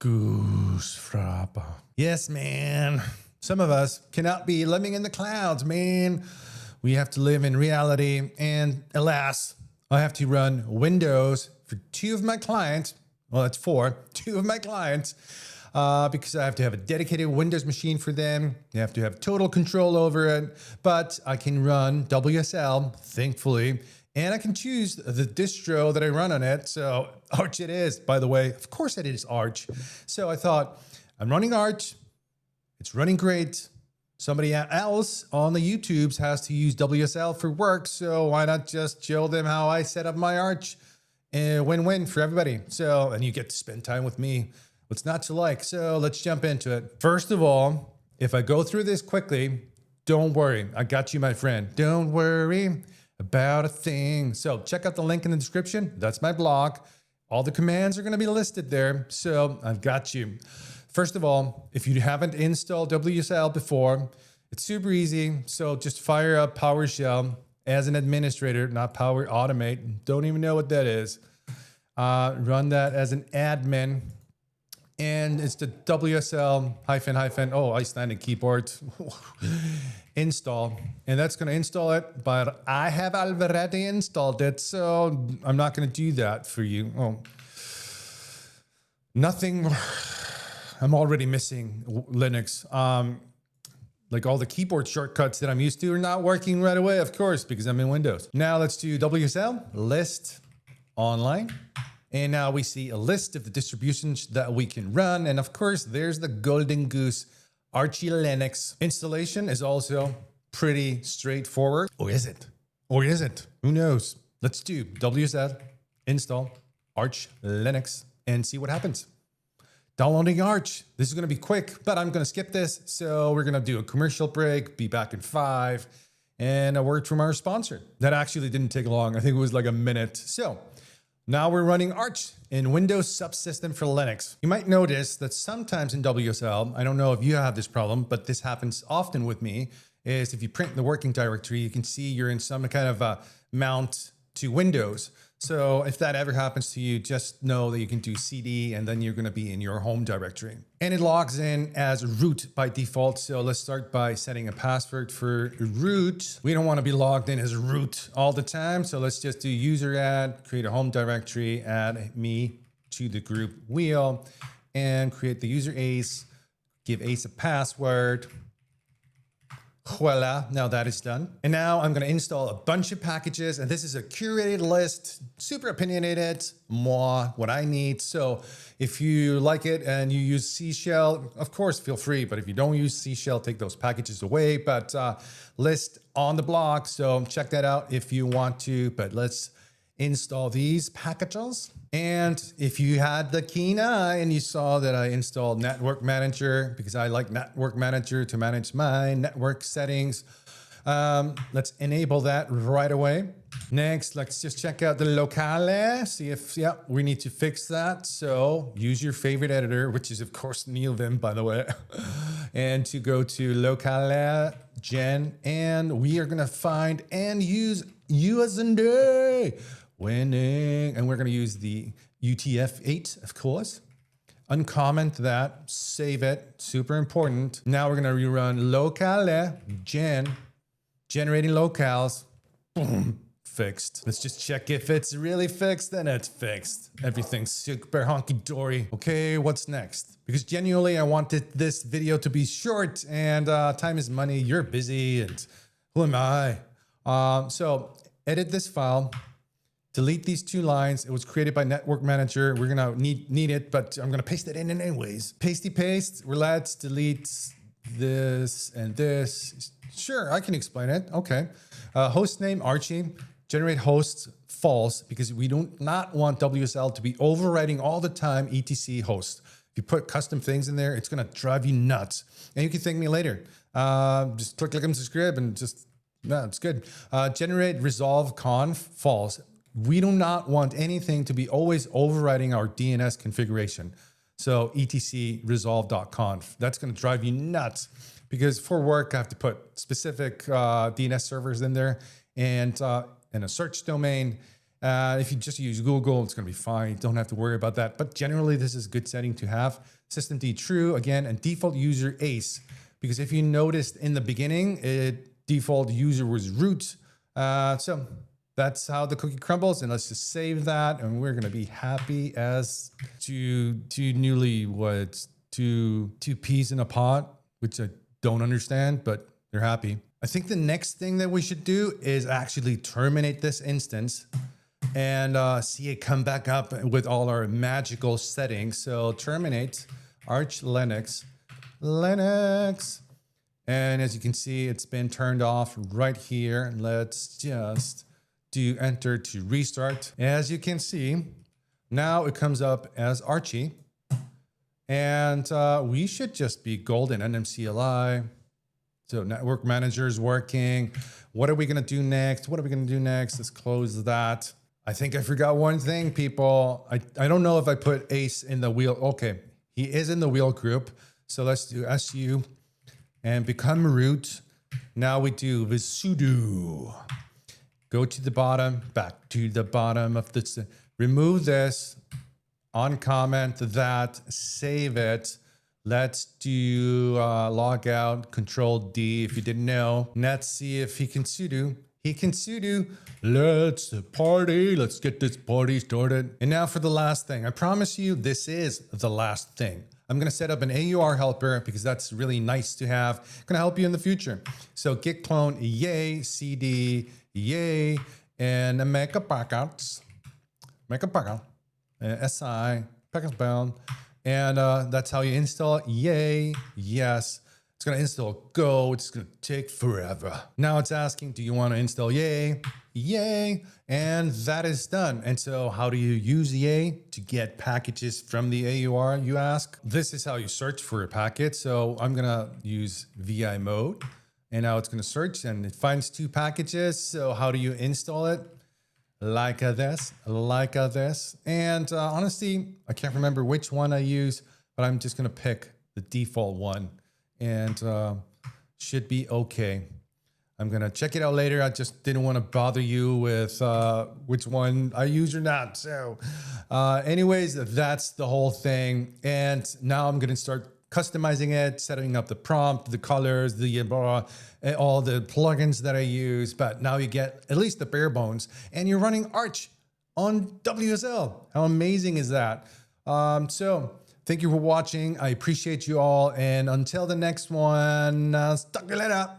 Goose frappa. Yes, man. Some of us cannot be living in the clouds, man. We have to live in reality. And alas, I have to run Windows for two of my clients. Well, that's two of my clients. Because I have to have a dedicated Windows machine for them. You have to have total control over it. But I can run WSL, thankfully. And I can choose the distro that I run on it. So Arch it is, by the way. Of course it is Arch. So I thought, I'm running Arch. It's running great. Somebody else on the YouTubes has to use WSL for work. So why not just show them how I set up my Arch? Win-win for everybody. So, and you get to spend time with me. What's not to like? So let's jump into it. First of all, if I go through this quickly, don't worry. I got you, my friend. Don't worry about a thing. So check out the link in the description. That's my blog. All the commands are going to be listed there. So I've got you. First of all, if you haven't installed WSL before, it's super easy. So just fire up PowerShell as an administrator, not Power Automate. Don't even know what that is. Run that as an admin. And it's the WSL -- Icelandic keyboard install. And that's going to install it. But I have already installed it. So I'm not going to do that for you. Oh, nothing. I'm already missing Linux. Like all the keyboard shortcuts that I'm used to are not working right away, of course, because I'm in Windows. Now let's do WSL list online. And now we see a list of the distributions that we can run. And of course, there's the golden goose Archie Linux. Installation is also pretty straightforward. Or is it? Or is it? Who knows? Let's do WSL install Arch Linux and see what happens. Downloading Arch. This is going to be quick, but I'm going to skip this. So we're going to do a commercial break, be back in 5, and a word from our sponsor. That actually didn't take long. I think it was like a minute. So now we're running Arch in Windows subsystem for Linux. You might notice that sometimes in WSL, I don't know if you have this problem, but this happens often with me, is if you print the working directory, you can see you're in some kind of a mount to Windows. So if that ever happens to you, just know that you can do CD and then you're going to be in your home directory. And it logs in as root by default. So let's start by setting a password for root. We don't want to be logged in as root all the time. So let's just do user add, create a home directory, add me to the group wheel, and create the user Ace, give Ace a password. Voila, now that is done. And now I'm going to install a bunch of packages, and this is a curated list, super opinionated, what I need. So if you like it and you use C Shell, of course, feel free. But if you don't use C Shell, take those packages away. But list on the blog, so check that out if you want to. But let's install these packages. And if you had the keen eye and you saw that I installed Network Manager, because I like Network Manager to manage my network settings, let's enable that right away. Next, let's just check out the locale, see if, we need to fix that. So use your favorite editor, which is of course Neilvim, by the way, and to go to locale gen, and we are gonna find and use USD. Winning, and we're going to use the UTF-8, of course. Uncomment that, save it, super important. Now we're going to rerun locale gen, generating locales. Boom, fixed. Let's just check if it's really fixed, and it's fixed. Everything's super honky-dory. Okay, what's next? Because genuinely, I wanted this video to be short, and time is money. You're busy, and who am I? So edit this file. Delete these 2 lines. It was created by Network Manager. We're gonna need it, but I'm gonna paste it in anyways. Pasty paste. Let's delete this and this. Sure, I can explain it. Okay. Host name Archie. Generate hosts false because we do not want WSL to be overwriting all the time etc host. If you put custom things in there, it's gonna drive you nuts. And you can thank me later. Just click and subscribe and just, it's good. Generate resolve conf false. We do not want anything to be always overriding our DNS configuration. So etc resolve.conf. That's going to drive you nuts because for work, I have to put specific DNS servers in there and a search domain. If you just use Google, it's going to be fine. You don't have to worry about that. But generally, this is a good setting to have. Systemd true again, and default user ace. Because if you noticed in the beginning, default user was root. So that's how the cookie crumbles. And let's just save that. And we're going to be happy as two newlyweds, two peas in a pot, which I don't understand, but they're happy. I think the next thing that we should do is actually terminate this instance and see it come back up with all our magical settings. So terminate Arch Linux. And as you can see, it's been turned off right here. Let's just do enter to restart. As you can see, now it comes up as Archie. And we should just be golden. NMCLI. So network manager is working. What are we going to do next? Let's close that. I think I forgot one thing, people. I don't know if I put Ace in the wheel. Okay, he is in the wheel group. So let's do SU and become root. Now we do the sudo. Go to the bottom, back to the bottom of this. Remove this, uncomment that, save it. Let's do log out, Control D if you didn't know. Let's see if he can sudo. He can sudo. Let's party. Let's get this party started. And now for the last thing. I promise you this is the last thing. I'm going to set up an AUR helper because that's really nice to have. Going to help you in the future. So git clone yay, cd yay, and make a packets. Make a packet. SI, packets bound. And that's how you install yay, yes. It's going to install go. It's going to take forever. Now it's asking, do you want to install yay? Yay. And that is done. And so how do you use yay to get packages from the AUR, you ask? This is how you search for a packet. So I'm going to use VI mode. And now it's going to search and it finds 2 packages. So how do you install it? Like this. And honestly, I can't remember which one I use, but I'm just going to pick the default one. And should be okay. I'm going to check it out later. I just didn't want to bother you with which one I use or not. So anyways, that's the whole thing. And now I'm going to start customizing it, setting up the prompt, the colors, the all the plugins that I use. But now you get at least the bare bones. And you're running Arch on WSL. How amazing is that? So thank you for watching. I appreciate you all. And until the next one, talk to you later.